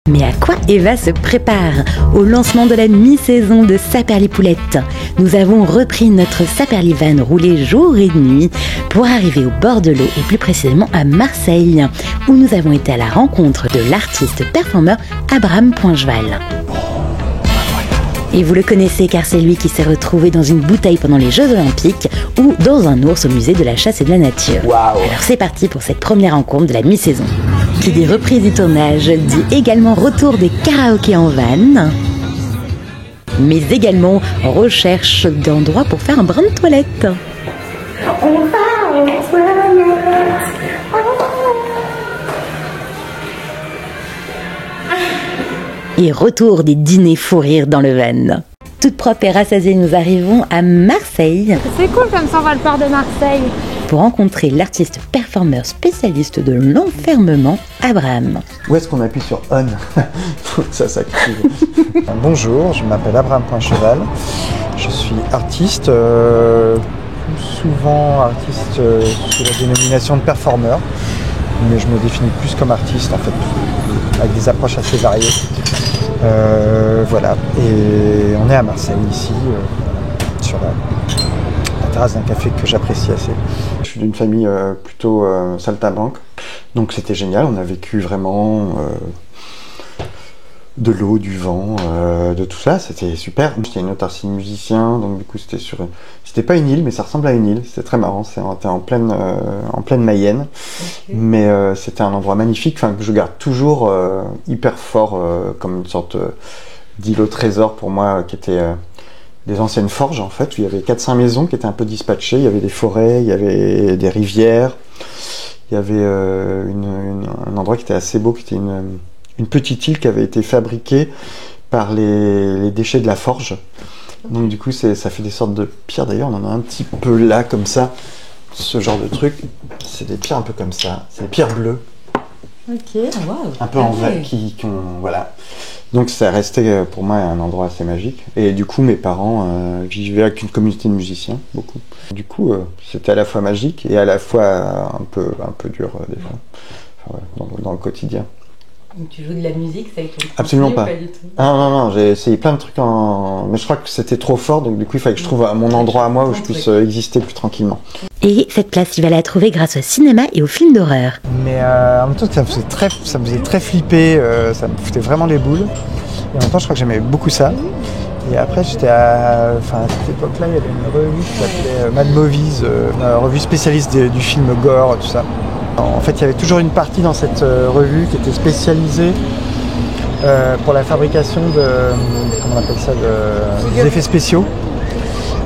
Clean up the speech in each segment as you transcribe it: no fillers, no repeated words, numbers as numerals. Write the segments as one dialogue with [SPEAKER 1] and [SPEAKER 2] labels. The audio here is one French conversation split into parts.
[SPEAKER 1] Mais à quoi Eva se prépare? Au lancement de la mi-saison de Saperli-Poulette. Nous avons repris notre Saperli-Van roulé jour et nuit pour arriver au bord de l'eau et plus précisément à Marseille, où nous avons été à la rencontre de l'artiste performeur Abraham Poincheval. Et vous le connaissez car c'est lui qui s'est retrouvé dans une bouteille pendant les Jeux Olympiques ou dans un ours au musée de la chasse et de la nature.
[SPEAKER 2] Wow.
[SPEAKER 1] Alors c'est parti pour cette première rencontre de la mi-saison. Qui dit reprise du tournage dit également retour des karaokés en van, mais également recherche d'endroits pour faire un brin de toilette. Et retour des dîners fou rire dans le van. Toute propre et rassasiée, nous arrivons à Marseille.
[SPEAKER 3] C'est cool comme ça, on va le port de Marseille.
[SPEAKER 1] Pour rencontrer l'artiste performeur spécialiste de l'enfermement, Abraham.
[SPEAKER 2] Où est-ce qu'on appuie sur on? Ça s'active. Bonjour, je m'appelle Abraham Poincheval. Je suis artiste, souvent artiste sous la dénomination de performeur, mais je me définis plus comme artiste en fait, avec des approches assez variées. Voilà, et on est à Marseille ici, sur la terrasse d'un café que j'apprécie assez. Je suis d'une famille plutôt saltimbanque, donc c'était génial, on a vécu vraiment de l'eau, du vent, de tout ça, c'était super. J'étais une autre artiste musicien, donc du coup c'était pas une île, mais ça ressemble à une île, c'était très marrant, c'était en pleine Mayenne, okay. Mais c'était un endroit magnifique, que je garde toujours hyper fort, comme une sorte d'île au trésor pour moi, qui était des anciennes forges en fait, où il y avait 4-5 maisons qui étaient un peu dispatchées, il y avait des forêts, il y avait des rivières, il y avait un endroit qui était assez beau, qui était une petite île qui avait été fabriquée par les déchets de la forge. Donc du coup ça fait des sortes de pierres, d'ailleurs on en a un petit peu là comme ça, ce genre de truc, c'est des pierres un peu comme ça, c'est des pierres bleues.
[SPEAKER 1] Ok, wow.
[SPEAKER 2] Un peu en vrai, qui ont, voilà. Donc ça restait pour moi un endroit assez magique. Et du coup mes parents vivaient avec une communauté de musiciens, beaucoup. Du coup c'était à la fois magique et à la fois un peu dur des fois, enfin, ouais, dans le quotidien.
[SPEAKER 1] Donc tu joues de la musique, ça a été
[SPEAKER 2] absolument pas.
[SPEAKER 1] Pas du tout.
[SPEAKER 2] Ah non, j'ai essayé plein de trucs mais je crois que c'était trop fort, donc du coup il fallait que je trouve mon endroit à moi où je puisse exister plus tranquillement.
[SPEAKER 1] Et cette place, il va la trouver grâce au cinéma et au film d'horreur.
[SPEAKER 2] Mais en même temps, ça me faisait très flipper, ça me foutait vraiment les boules. Et en même temps, je crois que j'aimais beaucoup ça. Et après, j'étais à cette époque-là, il y avait une revue qui s'appelait Mad Movies, une revue spécialiste du film gore, tout ça. En fait, il y avait toujours une partie dans cette revue qui était spécialisée pour la fabrication des effets spéciaux.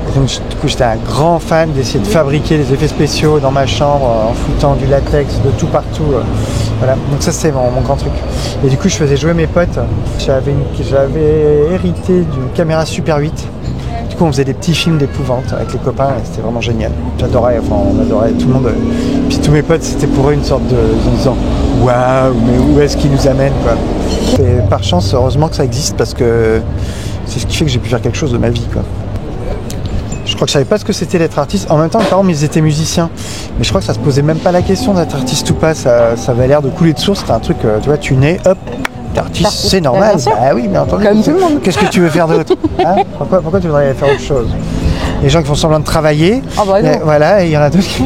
[SPEAKER 2] Et donc, du coup, j'étais un grand fan d'essayer de fabriquer des effets spéciaux dans ma chambre en foutant du latex de tout partout. Voilà. Donc ça, c'est mon grand truc. Et du coup, je faisais jouer mes potes. J'avais hérité d'une caméra Super 8. Du coup, on faisait des petits films d'épouvante avec les copains et c'était vraiment génial. J'adorais, on adorait tout le monde. Puis tous mes potes, c'était pour eux une sorte de disant waouh, mais où est-ce qu'ils nous amènent quoi. Et par chance, heureusement que ça existe parce que c'est ce qui fait que j'ai pu faire quelque chose de ma vie quoi. Je crois que je savais pas ce que c'était d'être artiste. En même temps, mes parents, ils étaient musiciens. Mais je crois que ça se posait même pas la question d'être artiste ou pas. Ça avait l'air de couler de source. C'était un truc, tu vois, tu nais, hop, t'es artiste, c'est normal. Ah oui, mais entendu. Comme tout le monde. Qu'est-ce que tu veux faire d'autre hein? Pourquoi tu voudrais faire autre chose? Les gens qui font semblant de travailler. Ah bah non. Voilà, et il y en a d'autres qui...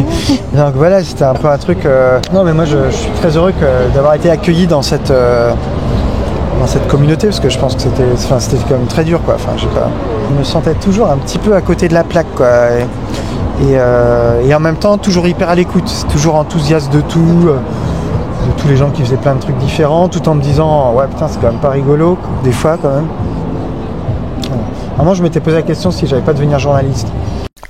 [SPEAKER 2] Donc voilà, c'était un peu un truc... Non, mais moi, je suis très heureux d'avoir été accueilli dans cette communauté, parce que je pense que c'était quand même très dur quoi. Je me sentais toujours un petit peu à côté de la plaque quoi. Et en même temps toujours hyper à l'écoute, toujours enthousiaste de tout, de tous les gens qui faisaient plein de trucs différents, tout en me disant ouais putain c'est quand même pas rigolo des fois quand même. À un moment je m'étais posé la question si j'allais pas devenir journaliste.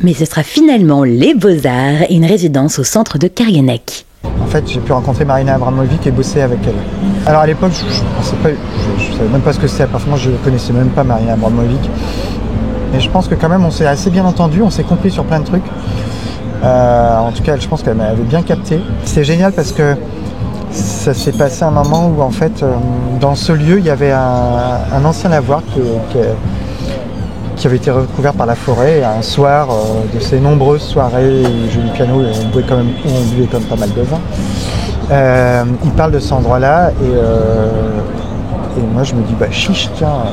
[SPEAKER 1] Mais ce sera finalement les Beaux-Arts et une résidence au centre de Karianek.
[SPEAKER 2] En fait, j'ai pu rencontrer Marina Abramovic et bosser avec elle. Alors à l'époque, je savais même pas ce que c'était. Parfois, je ne connaissais même pas Marina Abramovic. Mais je pense que quand même, on s'est assez bien entendu, on s'est compris sur plein de trucs. En tout cas, je pense qu'elle m'avait bien capté. C'était génial parce que ça s'est passé un moment où, en fait, dans ce lieu, il y avait un ancien lavoir qui avait été recouvert par la forêt. Et un soir, de ces nombreuses soirées où je joue du piano et on buvait quand même pas mal de vin, il parle de cet endroit-là moi je me dis, chiche, tiens,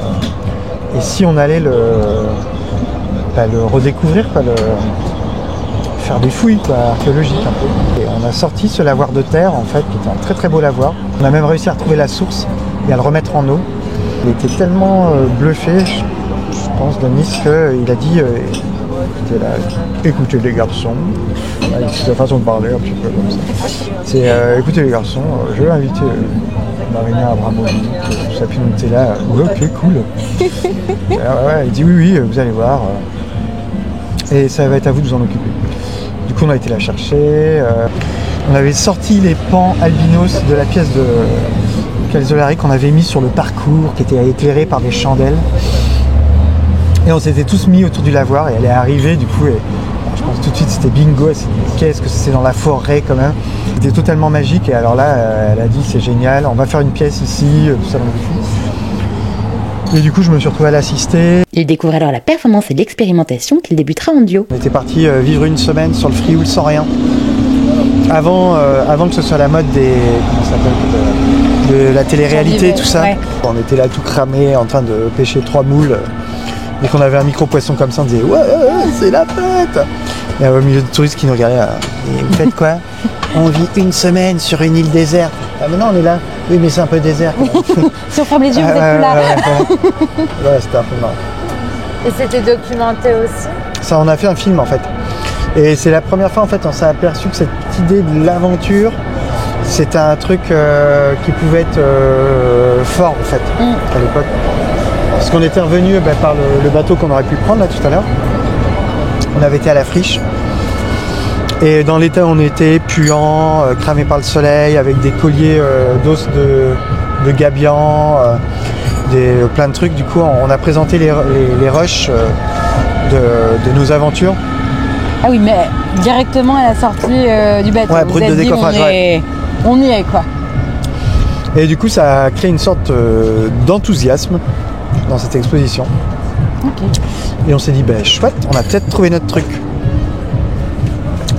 [SPEAKER 2] et si on allait le redécouvrir, faire des fouilles archéologiques un peu. Et on a sorti ce lavoir de terre, en fait, qui était un très très beau lavoir. On a même réussi à retrouver la source et à le remettre en eau. Il était tellement bluffé, je pense, Denis, qu'il a dit, écoutez les garçons, c'est sa façon de parler un petit peu comme ça. Écoutez les garçons, je vais inviter Marina Abramovic, Sapin Nutella. Ok, cool. Il dit oui, vous allez voir. Et ça va être à vous de vous en occuper. Du coup, on a été la chercher. On avait sorti les pans albinos de la pièce de Calzolari qu'on avait mis sur le parcours, qui était éclairé par des chandelles. Et on s'était tous mis autour du lavoir et elle est arrivée du coup. Et je pense tout de suite c'était bingo. Elle s'est dit qu'est-ce que c'est dans la forêt quand même. C'était totalement magique. Et alors là, elle a dit c'est génial, on va faire une pièce ici, tout ça. Et du coup, je me suis retrouvé à l'assister.
[SPEAKER 1] Il découvre alors la performance et l'expérimentation qu'il débutera en duo.
[SPEAKER 2] On était parti vivre une semaine sur le Frioul sans rien. Avant que ce soit la mode des... Comment ça s'appelle de la télé-réalité, tout ça. Ouais. On était là tout cramé, en train de pêcher 3 moules. Dès qu'on avait un micro-poisson comme ça, on disait « Ouais, c'est la fête !» Et au milieu de touristes qui nous regardaient, et vous faites quoi? On vit une semaine sur une île déserte. Ah maintenant on est là. Oui mais c'est un peu désert.
[SPEAKER 3] Si on ferme les yeux, vous êtes plus là.
[SPEAKER 2] Ouais, c'était un peu marrant.
[SPEAKER 3] Et c'était documenté aussi? Ça,
[SPEAKER 2] on a fait un film en fait. Et c'est la première fois en fait on s'est aperçu que cette idée de l'aventure, c'était un truc qui pouvait être fort en fait à l'époque. Parce qu'on était revenu par le bateau qu'on aurait pu prendre là tout à l'heure. On avait été à la friche. Et dans l'état où on était, puant, cramé par le soleil, avec des colliers d'os de gabian, plein de trucs. Du coup, on a présenté les rushs de nos aventures.
[SPEAKER 3] Ah oui, mais directement à la sortie du bateau.
[SPEAKER 2] Ouais, brut de décoffrage.
[SPEAKER 3] On y est, quoi.
[SPEAKER 2] Et du coup, ça a créé une sorte d'enthousiasme dans cette exposition.
[SPEAKER 3] Okay.
[SPEAKER 2] Et on s'est dit, chouette, on a peut-être trouvé notre truc.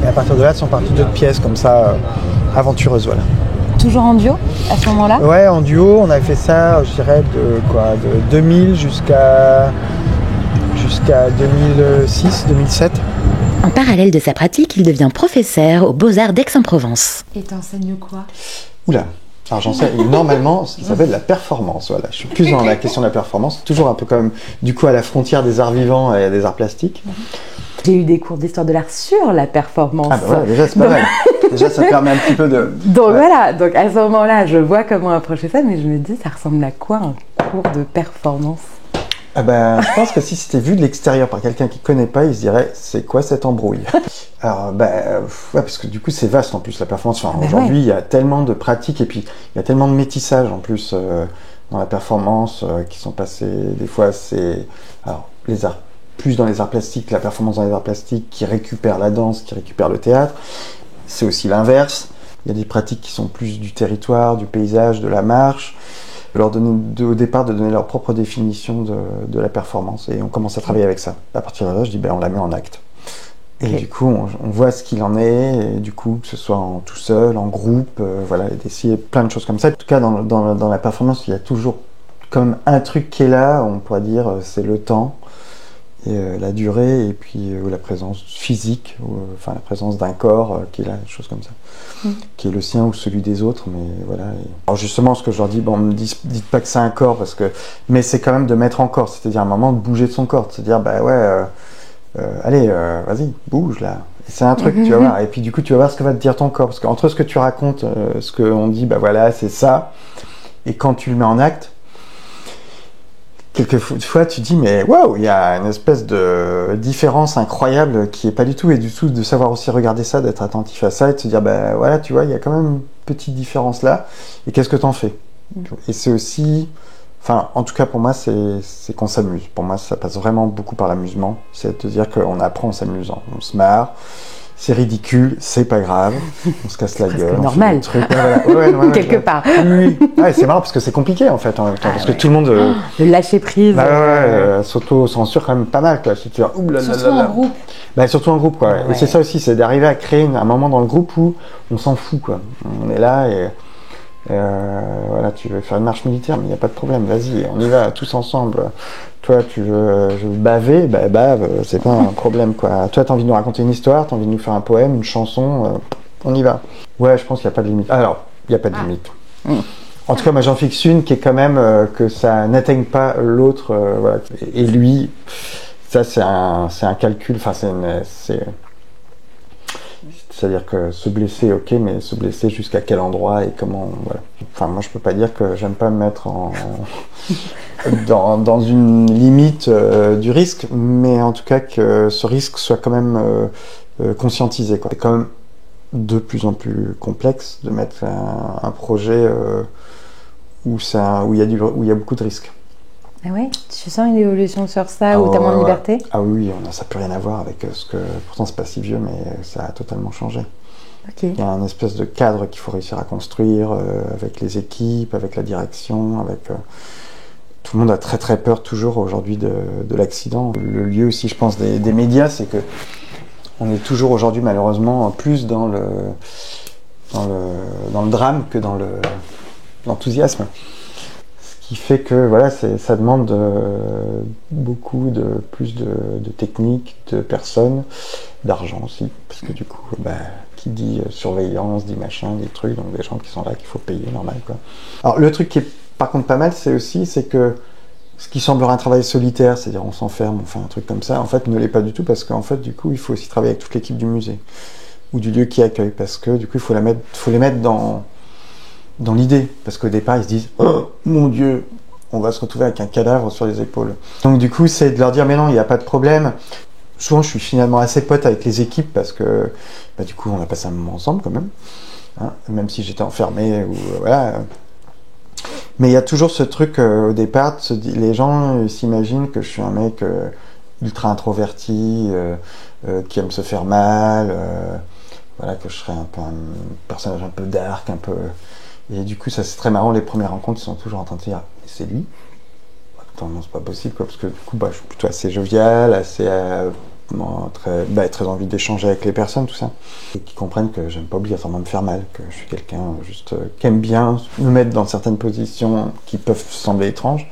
[SPEAKER 2] Et à partir de là, sont parties d'autres pièces comme ça, aventureuses, voilà.
[SPEAKER 3] Toujours en duo à ce moment-là?
[SPEAKER 2] Ouais, en duo, on avait fait ça, je dirais, de 2000 jusqu'à 2006, 2007.
[SPEAKER 1] En parallèle de sa pratique, il devient professeur aux Beaux-Arts d'Aix-en-Provence.
[SPEAKER 3] Et t'enseignes quoi?
[SPEAKER 2] Oula, alors j'enseigne normalement ce qui s'appelle la performance, voilà. Je suis plus dans la question de la performance, toujours un peu comme, du coup, à la frontière des arts vivants et des arts plastiques.
[SPEAKER 1] J'ai eu des cours d'histoire de l'art sur la performance.
[SPEAKER 2] Ah bah voilà, déjà c'est pas mal. Déjà ça permet un petit peu de...
[SPEAKER 1] Donc voilà, donc à ce moment-là, je vois comment approcher ça, mais je me dis, ça ressemble à quoi un cours de performance?
[SPEAKER 2] Ah bah, je pense que si c'était vu de l'extérieur par quelqu'un qui connaît pas, il se dirait, c'est quoi cette embrouille? Alors ouais, parce que du coup c'est vaste en plus la performance. Enfin, aujourd'hui il y a tellement de pratiques et puis il y a tellement de métissage en plus dans la performance qui sont passés. Des fois c'est... Alors les arts, plus dans les arts plastiques, la performance dans les arts plastiques qui récupère la danse, qui récupère le théâtre. C'est aussi l'inverse. Il y a des pratiques qui sont plus du territoire, du paysage, de la marche. Leur donner, au départ, de donner leur propre définition de la performance. Et on commence à travailler avec ça. À partir de là, je dis, on la met en acte. Et du coup, on voit ce qu'il en est. Et du coup, que ce soit tout seul, en groupe, voilà, et d'essayer plein de choses comme ça. En tout cas, dans la performance, il y a toujours comme un truc qui est là, on pourrait dire, c'est le temps. Et la durée et puis la présence physique, enfin la présence d'un corps qui est là, des choses comme ça, qui est le sien ou celui des autres, mais voilà. Alors justement, ce que je leur dis, dites pas que c'est un corps, mais c'est quand même de mettre en corps, c'est-à-dire à un moment de bouger de son corps, de se dire allez, vas-y, bouge là. Et c'est un truc, tu vas voir. Et puis du coup, tu vas voir ce que va te dire ton corps, parce qu'entre ce que tu racontes, ce qu'on dit, voilà, c'est ça, et quand tu le mets en acte. Quelquefois, tu dis, mais waouh, il y a une espèce de différence incroyable qui est pas du tout, et du tout, de savoir aussi regarder ça, d'être attentif à ça, et de se dire, voilà, tu vois, il y a quand même une petite différence là, et qu'est-ce que t'en fais? Et c'est aussi, enfin, en tout cas pour moi, c'est qu'on s'amuse. Pour moi, ça passe vraiment beaucoup par l'amusement, c'est de dire qu'on apprend en s'amusant, on se marre. C'est ridicule, c'est pas grave, on se casse la gueule.
[SPEAKER 1] C'est normal. Quelque part.
[SPEAKER 2] Oui. Ouais, c'est marrant parce que c'est compliqué en fait, en même temps, parce que tout le monde.
[SPEAKER 1] Le lâcher prise.
[SPEAKER 2] S'auto-censure quand même pas mal, quoi.
[SPEAKER 3] Surtout en groupe.
[SPEAKER 2] Surtout en groupe, quoi. Ouais. Et c'est ça aussi, c'est d'arriver à créer un moment dans le groupe où on s'en fout, quoi. On est là et Voilà, tu veux faire une marche militaire, mais il n'y a pas de problème, vas-y, on y va tous ensemble. Toi, tu veux baver, bah bave, c'est pas un problème, quoi. Toi, t'as envie de nous raconter une histoire, t'as envie de nous faire un poème, une chanson, on y va. Ouais, je pense qu'il n'y a pas de limite. Alors, il n'y a pas de limite. En tout cas, moi, j'en fixe une qui est quand même que ça n'atteigne pas l'autre, voilà. Et lui, ça, c'est un calcul, enfin, c'est-à-dire que se blesser, ok, mais se blesser jusqu'à quel endroit et comment, voilà. Enfin, moi, je peux pas dire que j'aime pas me mettre dans une limite du risque, mais en tout cas que ce risque soit quand même conscientisé, quoi. C'est quand même de plus en plus complexe de mettre un projet où il y a beaucoup de risques.
[SPEAKER 3] Ah ouais, tu sens une évolution sur ça, où tu as moins de liberté?
[SPEAKER 2] Ah oui, ça n'a plus rien à voir avec ce que... Pourtant, c'est pas si vieux, mais ça a totalement changé.
[SPEAKER 3] Okay.
[SPEAKER 2] Il y a un espèce de cadre qu'il faut réussir à construire avec les équipes, avec la direction, avec... Tout le monde a très très peur toujours aujourd'hui de l'accident. Le lieu aussi, je pense, des médias, c'est que on est toujours aujourd'hui, malheureusement, plus dans le drame que dans l'enthousiasme. Qui fait que voilà, ça demande plus de techniques, de personnes, d'argent aussi, parce que du coup, qui dit surveillance, dit machin, des trucs, donc des gens qui sont là qu'il faut payer, normal, quoi. Alors le truc qui est par contre pas mal, c'est que ce qui semblerait un travail solitaire, c'est-à-dire on s'enferme, on fait un truc comme ça, en fait ne l'est pas du tout, parce qu'en fait du coup il faut aussi travailler avec toute l'équipe du musée ou du lieu qui accueille, parce que du coup il faut les mettre dans l'idée, parce qu'au départ ils se disent oh mon Dieu, on va se retrouver avec un cadavre sur les épaules. Donc du coup c'est de leur dire mais non, il n'y a pas de problème. Souvent je suis finalement assez pote avec les équipes parce que du coup on a passé un moment ensemble quand même, hein, même si j'étais enfermé ou voilà. Mais il y a toujours ce truc au départ, les gens s'imaginent que je suis un mec ultra introverti, qui aime se faire mal, voilà, que je serais un peu un personnage un peu dark, un peu... Et du coup, ça c'est très marrant, les premières rencontres, ils sont toujours en train de dire « c'est lui ?» Attends, non, c'est pas possible, quoi, parce que du coup, je suis plutôt assez jovial, assez... très envie d'échanger avec les personnes, tout ça. Et qui comprennent que j'aime pas obligatoirement me faire mal, que je suis quelqu'un juste qui aime bien me mettre dans certaines positions qui peuvent sembler étranges,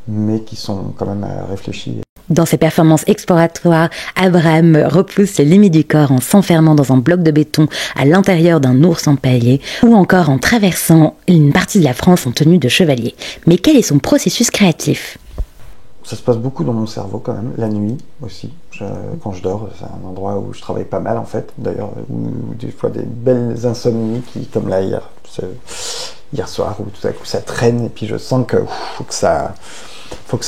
[SPEAKER 2] mais qui sont quand même réfléchies.
[SPEAKER 1] Dans ses performances exploratoires, Abraham repousse les limites du corps en s'enfermant dans un bloc de béton à l'intérieur d'un ours empaillé ou encore en traversant une partie de la France en tenue de chevalier. Mais quel est son processus créatif ?
[SPEAKER 2] Ça se passe beaucoup dans mon cerveau quand même, la nuit aussi. Quand je dors, c'est un endroit où je travaille pas mal en fait. D'ailleurs, où des fois des belles insomnies qui, comme là hier soir, où tout à coup ça traîne et puis je sens que faut que ça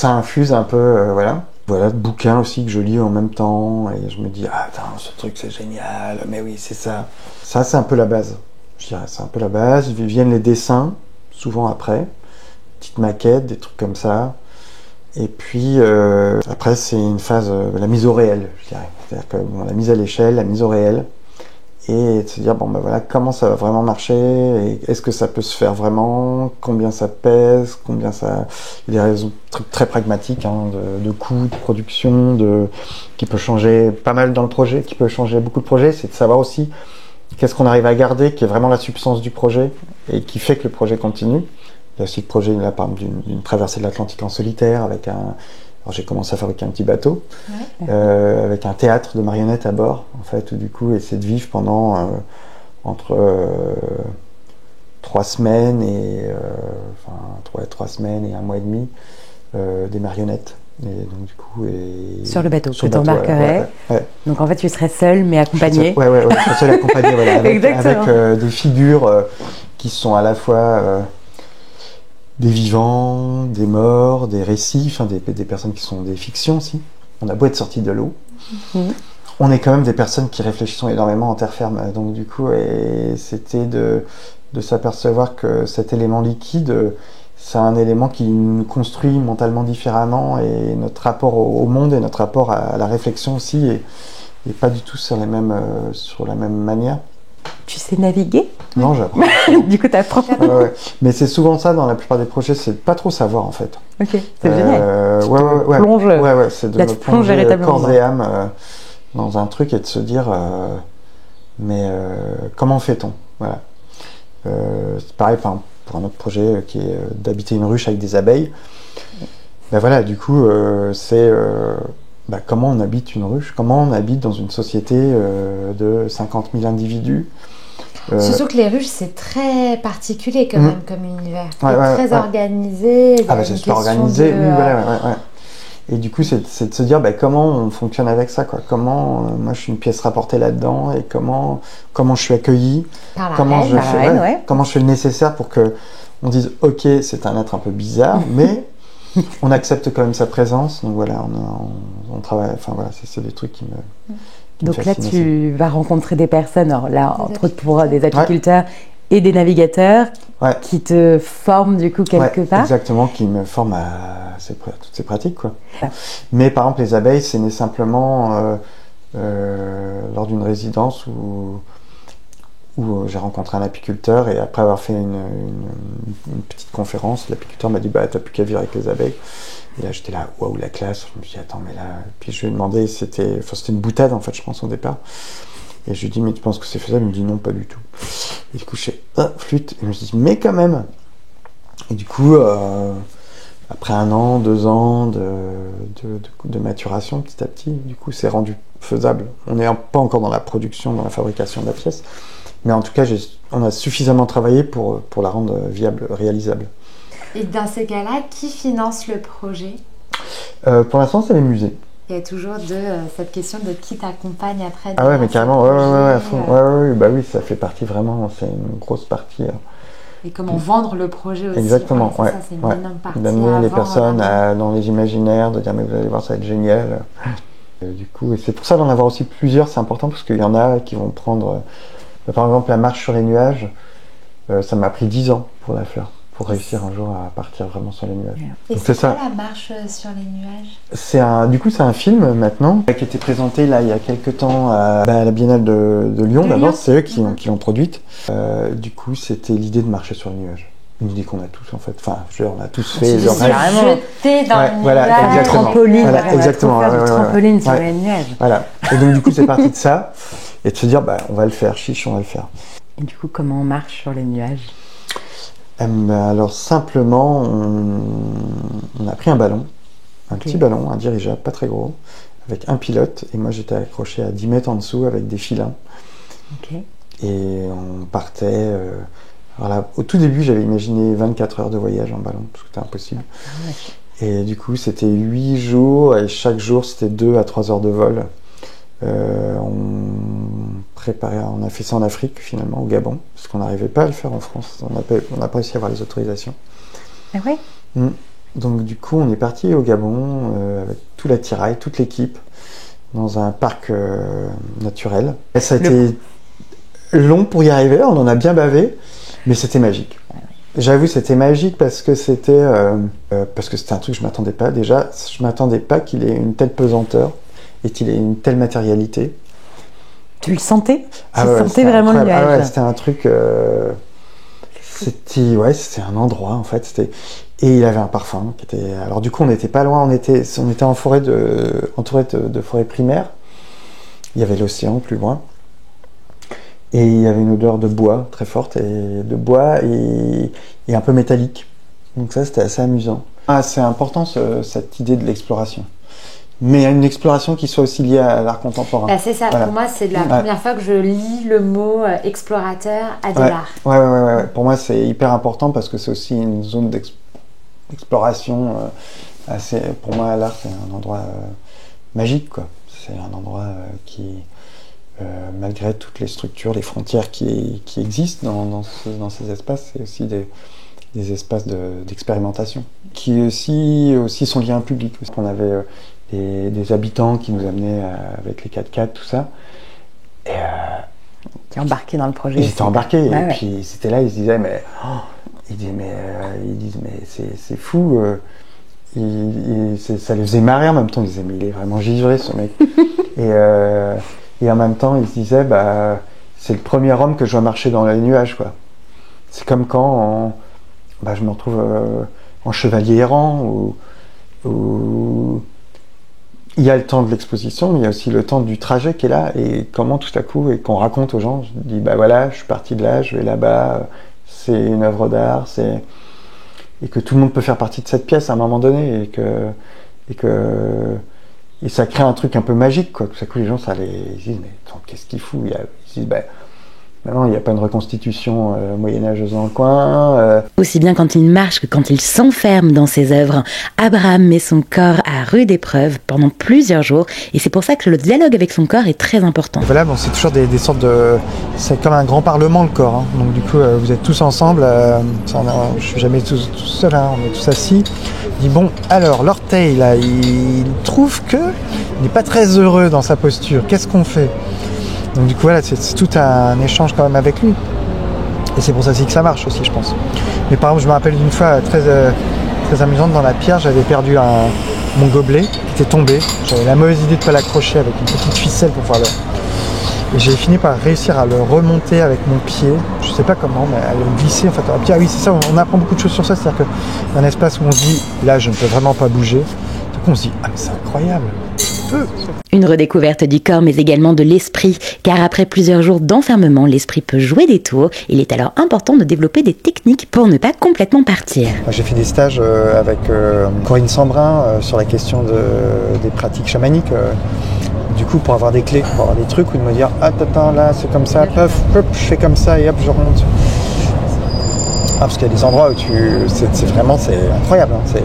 [SPEAKER 2] infuse un peu, voilà. Voilà, de bouquins aussi que je lis en même temps, et je me dis, ah, attends, ce truc c'est génial, mais oui, c'est ça. Ça, c'est un peu la base, je dirais, c'est un peu la base. Viennent les dessins, souvent après, petites maquettes, des trucs comme ça. Et puis, après, c'est une phase, la mise au réel, je dirais. C'est-à-dire que la mise à l'échelle, la mise au réel, et de se dire, voilà, comment ça va vraiment marcher, et est-ce que ça peut se faire vraiment, combien ça pèse, combien ça... Il y a des raisons très pragmatiques, hein, de coûts, de production, qui peut changer pas mal dans le projet, qui peut changer beaucoup de projets, c'est de savoir aussi qu'est-ce qu'on arrive à garder, qui est vraiment la substance du projet, et qui fait que le projet continue. Il y a aussi le projet, là, par exemple, d'une traversée de l'Atlantique en solitaire, avec alors j'ai commencé à fabriquer un petit bateau, avec un théâtre de marionnettes à bord, en fait, où du coup, essayer de vivre pendant entre 3 semaines et 3 semaines et 1 mois et demi, des marionnettes. Et donc du coup,
[SPEAKER 3] sur le bateau que tu embarquerais.
[SPEAKER 2] Ouais.
[SPEAKER 3] Donc en fait, tu serais seul mais accompagné.
[SPEAKER 2] Je serais seul accompagné, voilà, avec des figures qui sont à la fois des vivants, des morts, des récits, enfin des personnes qui sont des fictions aussi. On a beau être sorti de l'eau, on est quand même des personnes qui réfléchissent énormément en terre ferme. Donc du coup, c'était de s'apercevoir que cet élément liquide, c'est un élément qui nous construit mentalement différemment, et notre rapport au monde et notre rapport à la réflexion aussi est pas du tout sur la même manière.
[SPEAKER 3] Tu sais naviguer ?
[SPEAKER 2] Non, j'apprends.
[SPEAKER 3] Du coup, t'apprends.
[SPEAKER 2] Ouais. Mais c'est souvent ça dans la plupart des projets, c'est de pas trop savoir en fait.
[SPEAKER 3] Ok, c'est génial.
[SPEAKER 2] Ouais, c'est de
[SPEAKER 3] là,
[SPEAKER 2] me
[SPEAKER 3] tu plonges
[SPEAKER 2] plonger
[SPEAKER 3] véritablement
[SPEAKER 2] corps et âme dans un truc et de se dire mais comment fait-on ? Voilà. C'est pareil, pour un autre projet qui est d'habiter une ruche avec des abeilles. Ben voilà, du coup, c'est comment on habite une ruche, comment on habite dans une société de 50 000 individus.
[SPEAKER 4] Surtout que les ruches, c'est très particulier quand même comme univers.
[SPEAKER 2] Très
[SPEAKER 4] organisé.
[SPEAKER 2] C'est super organisé, oui, voilà. Et du coup, c'est de se dire comment on fonctionne avec ça, quoi. Comment moi je suis une pièce rapportée là-dedans et comment je suis accueilli, comment je fais le nécessaire pour que on dise ok, c'est un être un peu bizarre, mais on accepte quand même sa présence. Donc voilà, on travaille. Enfin voilà, c'est des trucs qui me.
[SPEAKER 1] Donc là, tu vas rencontrer des personnes. Alors là, entre autres pour des apiculteurs et des navigateurs qui te forment du coup quelque part.
[SPEAKER 2] Exactement, qui me forment à toutes ces pratiques, quoi. Mais par exemple, les abeilles, c'est né simplement lors d'une résidence où j'ai rencontré un apiculteur et après avoir fait une petite conférence, l'apiculteur m'a dit t'as plus qu'à vivre avec les abeilles. Et là j'étais là, waouh, la classe. Je me suis dit attends, mais là, puis je lui ai demandé, c'était une boutade en fait, je pense au départ. Et je lui ai dit mais tu penses que c'est faisable? Il me dit non, pas du tout. Et du coup je fais flûte, et je me suis dit mais quand même. Et du coup après 1 an, 2 ans de maturation petit à petit, du coup c'est rendu faisable. On n'est pas encore dans la production, dans la fabrication de la pièce, mais en tout cas on a suffisamment travaillé pour la rendre viable, réalisable.
[SPEAKER 4] Et dans ces cas-là, qui finance le projet?
[SPEAKER 2] Pour l'instant c'est les musées.
[SPEAKER 4] Il y a toujours cette question de qui t'accompagne après.
[SPEAKER 2] Ah ouais, mais carrément, à fond. Oui, ça fait partie vraiment, c'est une grosse partie.
[SPEAKER 4] Et comment vendre le projet aussi.
[SPEAKER 2] Exactement,
[SPEAKER 4] ça, c'est une énorme partie.
[SPEAKER 2] D'amener les personnes dans les imaginaires, de dire mais vous allez voir, ça va être génial. Du coup, et c'est pour ça d'en avoir aussi plusieurs, c'est important parce qu'il y en a qui vont prendre. Par exemple, la marche sur les nuages, ça m'a pris 10 ans pour la faire. Pour réussir un jour à partir vraiment sur les nuages.
[SPEAKER 4] Et c'est quoi la marche sur les nuages?
[SPEAKER 2] Du coup, c'est un film maintenant qui a été présenté là il y a quelques temps à la Biennale de Lyon. D'abord, c'est eux qui l'ont produite. Du coup, c'était l'idée de marcher sur les nuages. Une idée qu'on a tous en fait. Enfin, on a tous fait le rêve.
[SPEAKER 4] Jeter dans le
[SPEAKER 2] nuage. Exactement.
[SPEAKER 1] Trampoline.
[SPEAKER 2] Exactement.
[SPEAKER 1] Faire du trampoline sur les nuages.
[SPEAKER 2] Voilà. Et donc du coup, c'est parti de ça et de se dire on va le faire, chiche, on va le faire.
[SPEAKER 1] Et du coup, comment on marche sur les nuages?
[SPEAKER 2] Alors simplement, on a pris un ballon, un petit ballon, un dirigeable, pas très gros, avec un pilote, et moi j'étais accroché à 10 mètres en dessous avec des filins. Et on partait. Alors là, au tout début, j'avais imaginé 24 heures de voyage en ballon, parce que c'était impossible. Et du coup, c'était 8 jours, et chaque jour, c'était 2 à 3 heures de vol. On a fait ça en Afrique finalement, au Gabon, parce qu'on n'arrivait pas à le faire en France. On n'a pas réussi à avoir les autorisations.
[SPEAKER 1] Ah ouais.
[SPEAKER 2] Donc du coup, on est parti au Gabon avec tout l'attirail, toute l'équipe, dans un parc naturel. Et ça a été long pour y arriver, on en a bien bavé, mais c'était magique. J'avoue, c'était magique parce que c'était un truc que je m'attendais pas. Déjà, je m'attendais pas qu'il ait une telle pesanteur et qu'il ait une telle matérialité.
[SPEAKER 1] Tu le sentais? Tu sentais vraiment le nuage?
[SPEAKER 2] C'était un truc. C'était un endroit en fait. Et il avait un parfum qui était. Alors du coup, on n'était pas loin. On était en forêt entouré de forêt primaire. Il y avait l'océan plus loin. Et il y avait une odeur de bois très forte et un peu métallique. Donc ça, c'était assez amusant. C'est important cette idée de l'exploration. Mais une exploration qui soit aussi liée à l'art contemporain.
[SPEAKER 4] C'est ça, pour moi, c'est la première fois que je lis le mot explorateur à de l'art.
[SPEAKER 2] Ouais. Pour moi, c'est hyper important parce que c'est aussi une zone d'exploration assez. Pour moi, l'art, c'est un endroit magique, quoi. C'est un endroit qui, malgré toutes les structures, les frontières qui existent dans ces espaces, c'est aussi des espaces d'expérimentation qui aussi sont liés à un public. On avait des habitants qui nous amenaient avec les 4x4, tout ça. Et,
[SPEAKER 1] qui embarqués dans le projet.
[SPEAKER 2] Ils étaient embarqués, puis c'était là, ils se disaient, mais c'est fou. Ça les faisait marrer en même temps. Ils disaient, mais il est vraiment givré ce mec. et en même temps, ils se disaient, c'est le premier homme que je vois marcher dans les nuages, quoi. C'est comme quand je me retrouve en chevalier errant, où il y a le temps de l'exposition, mais il y a aussi le temps du trajet qui est là, et comment tout à coup, et qu'on raconte aux gens, je dis voilà, je suis parti de là, je vais là-bas, c'est une œuvre d'art, et que tout le monde peut faire partie de cette pièce à un moment donné, et ça crée un truc un peu magique, quoi. Tout à coup, les gens, ils disent, mais attends, qu'est-ce qu'il fout? Ils disent, non, il n'y a pas une reconstitution moyenâgeuse dans le coin.
[SPEAKER 1] Aussi bien quand il marche que quand il s'enferme dans ses œuvres, Abraham met son corps à rude épreuve pendant plusieurs jours, et c'est pour ça que le dialogue avec son corps est très important.
[SPEAKER 2] Et voilà, bon, c'est toujours des sortes de... C'est comme un grand parlement, le corps. Hein. Donc du coup, vous êtes tous ensemble. Je suis jamais tout seul, hein, on est tous assis. Il dit, bon, alors, l'orteil, là, il trouve qu'il n'est pas très heureux dans sa posture. Qu'est-ce qu'on fait? Donc du coup, voilà, c'est tout un échange quand même avec lui. Et c'est pour ça aussi que ça marche aussi, je pense. Mais par exemple, je me rappelle d'une fois très amusante dans la pierre, j'avais perdu mon gobelet qui était tombé. J'avais la mauvaise idée de ne pas l'accrocher avec une petite ficelle pour pouvoir le... Et j'ai fini par réussir à le remonter avec mon pied. Je sais pas comment, mais à le glisser en fait. Et puis, ah oui, c'est ça, on apprend beaucoup de choses sur ça. C'est-à-dire que dans un espace où on se dit, là, je ne peux vraiment pas bouger, du coup, on se dit, ah mais c'est incroyable.
[SPEAKER 1] Une redécouverte du corps, mais également de l'esprit, car après plusieurs jours d'enfermement, l'esprit peut jouer des tours. Il est alors important de développer des techniques pour ne pas complètement partir.
[SPEAKER 2] J'ai fait des stages avec Corinne Sambrin sur la question des pratiques chamaniques. Du coup, pour avoir des clés, pour avoir des trucs, ou de me dire, ah, attends, là, c'est comme ça, paf, hop, je fais comme ça, et hop, je remonte. Ah, parce qu'il y a des endroits où c'est vraiment incroyable. Hein,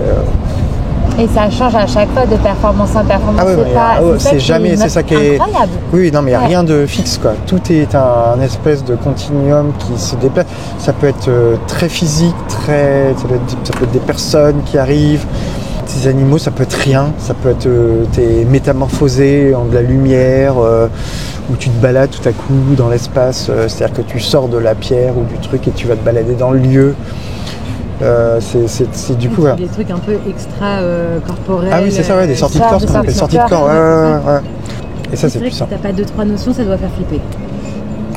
[SPEAKER 4] Et ça change à chaque fois de performance en performance.
[SPEAKER 2] Ah oui, c'est ça qui est
[SPEAKER 4] incroyable.
[SPEAKER 2] Oui, non, mais il n'y a rien de fixe, quoi. Tout est un espèce de continuum qui se déplace. Ça peut être très physique, ça peut être des personnes qui arrivent, des animaux, ça peut être rien. Ça peut être t'es métamorphosé en de la lumière, où tu te balades tout à coup dans l'espace. C'est-à-dire que tu sors de la pierre ou du truc et tu vas te balader dans le lieu. C'est du coup...
[SPEAKER 3] Des trucs un peu extra-corporels.
[SPEAKER 2] Ah oui, c'est ça, ouais, des sorties de corps, ce qu'on appelle sorties de corps. Ouais. Et ça, c'est puissant.
[SPEAKER 3] Si t'as pas 2-3 notions, ça doit faire flipper.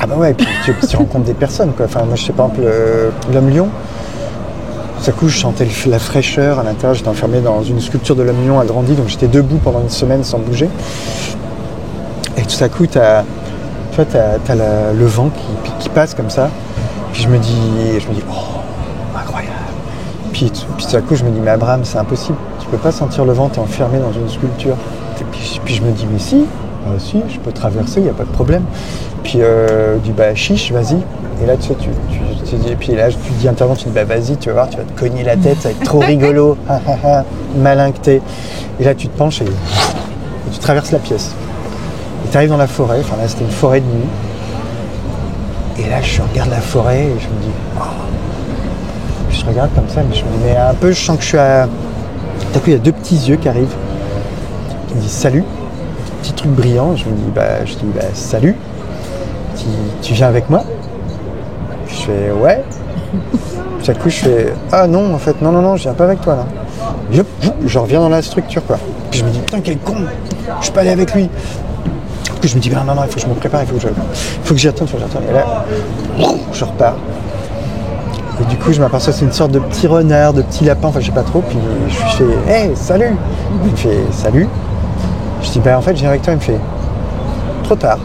[SPEAKER 2] Ah bah ouais, et puis tu rencontres des personnes, quoi. Enfin, moi, je sais par exemple, l'homme-lion, tout à coup, je sentais la fraîcheur à l'intérieur. J'étais enfermé dans une sculpture de l'homme-lion agrandi, donc j'étais debout pendant une semaine sans bouger. Et tout à coup, t'as le vent qui passe comme ça. Puis je me dis, oh, incroyable. Puis tout à coup, je me dis, mais Abraham, c'est impossible. Tu peux pas sentir le vent, t'es enfermé dans une sculpture. Et puis je me dis, mais si, je peux traverser, il n'y a pas de problème. Puis je dis, bah chiche, vas-y. Et là, tu sais, tu dis, et puis là, tu dis internement, tu dis, bah vas-y, tu vas voir, tu vas te cogner la tête, ça va être trop rigolo. Malin que t'es. Et là, tu te penches et tu traverses la pièce. Et tu arrives dans la forêt, enfin là, c'était une forêt de nuit. Et là, je regarde la forêt et je me dis, oh. Je regarde comme ça, mais je me dis, mais un peu, je sens que je suis à... Tout à coup, il y a deux petits yeux qui arrivent, qui me disent salut, petit truc brillant. Je dis, salut, tu viens avec moi? Je fais, ouais. Tout à coup, je fais, ah non, en fait, non, je viens pas avec toi, là. Je reviens dans la structure, quoi. Puis je me dis, putain, quel con, je suis pas allé avec lui. Puis je me dis, non, il faut que je me prépare, il faut que j'y retourne, Et là, je repars. Et du coup, je m'aperçois que c'est une sorte de petit renard, de petit lapin, enfin, je sais pas trop. Puis je fais, hey, salut. Il me fait, salut. Je dis, en fait, je viens avec toi. Il me fait, trop tard.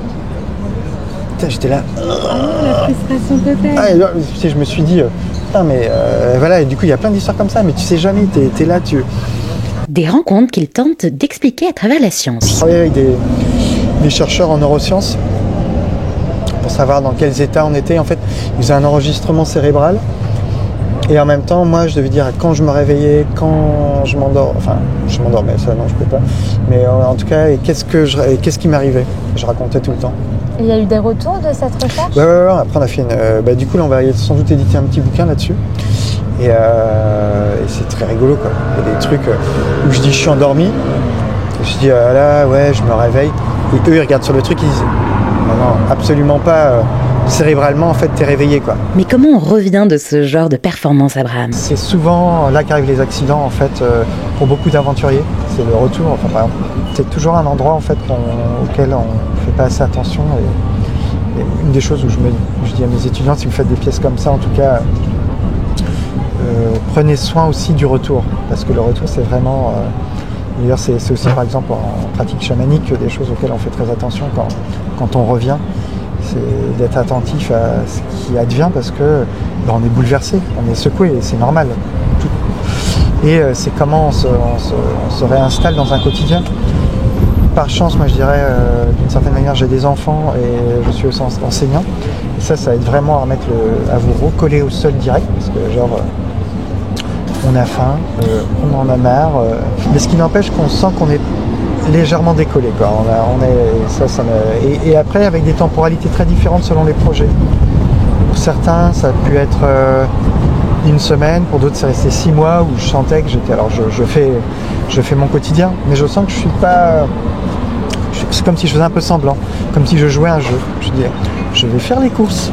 [SPEAKER 2] Putain, j'étais là.
[SPEAKER 3] La frustration totale.
[SPEAKER 2] Ah, et je me suis dit, putain, mais voilà. Et du coup, il y a plein d'histoires comme ça, mais tu sais jamais, t'es là,
[SPEAKER 1] Des rencontres qu'il tente d'expliquer à travers la science.
[SPEAKER 2] Je travaillais avec des chercheurs en neurosciences pour savoir dans quels états on était. En fait, ils faisaient un enregistrement cérébral. Et en même temps, moi, je devais dire quand je me réveillais, quand je m'endors. Enfin, je m'endormais, ça, non, je peux pas. Mais en tout cas, qu'est-ce qui m'arrivait? Je racontais tout le temps.
[SPEAKER 4] Et il y a eu des retours de cette recherche?
[SPEAKER 2] Ouais. Après, on a fait du coup, là, on va sans doute éditer un petit bouquin là-dessus. Et c'est très rigolo, quoi. Il y a des trucs où je dis, je suis endormi. Je dis, là, ouais, je me réveille. Et eux, ils regardent sur le truc, ils disent, non, absolument pas. Cérébralement, en fait, t'es réveillé, quoi.
[SPEAKER 1] Mais comment on revient de ce genre de performance, Abraham?
[SPEAKER 2] C'est souvent là qu'arrivent les accidents, en fait, pour beaucoup d'aventuriers. C'est le retour, enfin, par exemple, c'est toujours un endroit, en fait, auquel on ne fait pas assez attention. Et une des choses où je dis à mes étudiants, si vous faites des pièces comme ça, en tout cas, prenez soin aussi du retour. Parce que le retour, c'est vraiment... D'ailleurs, c'est aussi, par exemple, en pratique chamanique, des choses auxquelles on fait très attention quand on revient. c'est d'être attentif à ce qui advient parce que on est bouleversé, on est secoué, et c'est normal. Et c'est comment on se réinstalle dans un quotidien. Par chance, moi je dirais, d'une certaine manière, j'ai des enfants et je suis aussi enseignant. Et ça aide vraiment à vous recoller au sol direct, parce que genre, on a faim, on en a marre. Mais ce qui n'empêche qu'on sent qu'on est légèrement décollé, quoi. Et après, avec des temporalités très différentes selon les projets. Pour certains, ça a pu être une semaine, pour d'autres, c'est resté 6 mois où je sentais que j'étais. Alors, je fais mon quotidien, mais je sens que je suis pas. C'est comme si je faisais un peu semblant, comme si je jouais à un jeu. Je dis, je vais faire les courses.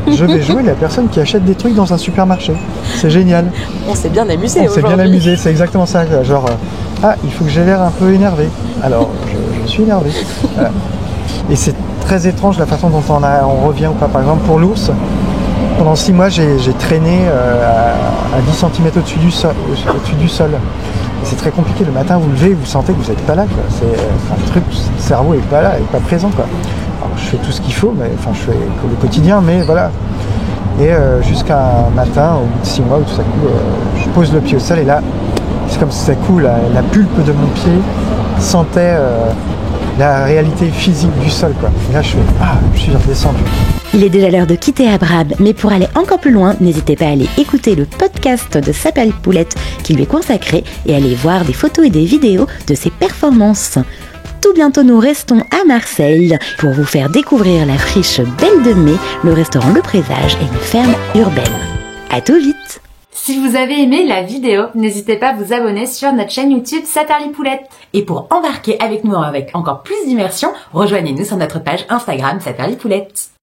[SPEAKER 2] Je vais jouer la personne qui achète des trucs dans un supermarché. C'est génial.
[SPEAKER 5] On s'est bien amusé aujourd'hui.
[SPEAKER 2] On s'est bien amusé, c'est exactement ça. Genre, il faut que j'ai l'air un peu énervé. Alors, je suis énervé. Voilà. Et c'est très étrange la façon dont on revient ou pas. Par exemple, pour l'ours, pendant 6 mois, j'ai traîné à 10 cm au-dessus du sol. Et c'est très compliqué. Le matin, vous levez, vous sentez que vous n'êtes pas là, quoi. Le cerveau n'est pas là, n'est pas présent, quoi. Alors, je fais tout ce qu'il faut, je fais le quotidien, mais voilà. Et jusqu'à un matin, au bout de 6 mois, où tout à coup, je pose le pied au sol, et là, c'est comme si tout à coup, la pulpe de mon pied sentait la réalité physique du sol, quoi. Et là, je suis redescendu.
[SPEAKER 1] Il est déjà l'heure de quitter Abrab, mais pour aller encore plus loin, n'hésitez pas à aller écouter le podcast de Saperli Poulette qui lui est consacré et aller voir des photos et des vidéos de ses performances. Tout bientôt, nous restons à Marseille pour vous faire découvrir la friche Belle de Mai, le restaurant Le Présage et une ferme urbaine. À tout vite!
[SPEAKER 4] Si vous avez aimé la vidéo, n'hésitez pas à vous abonner sur notre chaîne YouTube Saperli Poulette.
[SPEAKER 1] Et pour embarquer avec nous avec encore plus d'immersion, rejoignez-nous sur notre page Instagram Saperli Poulette.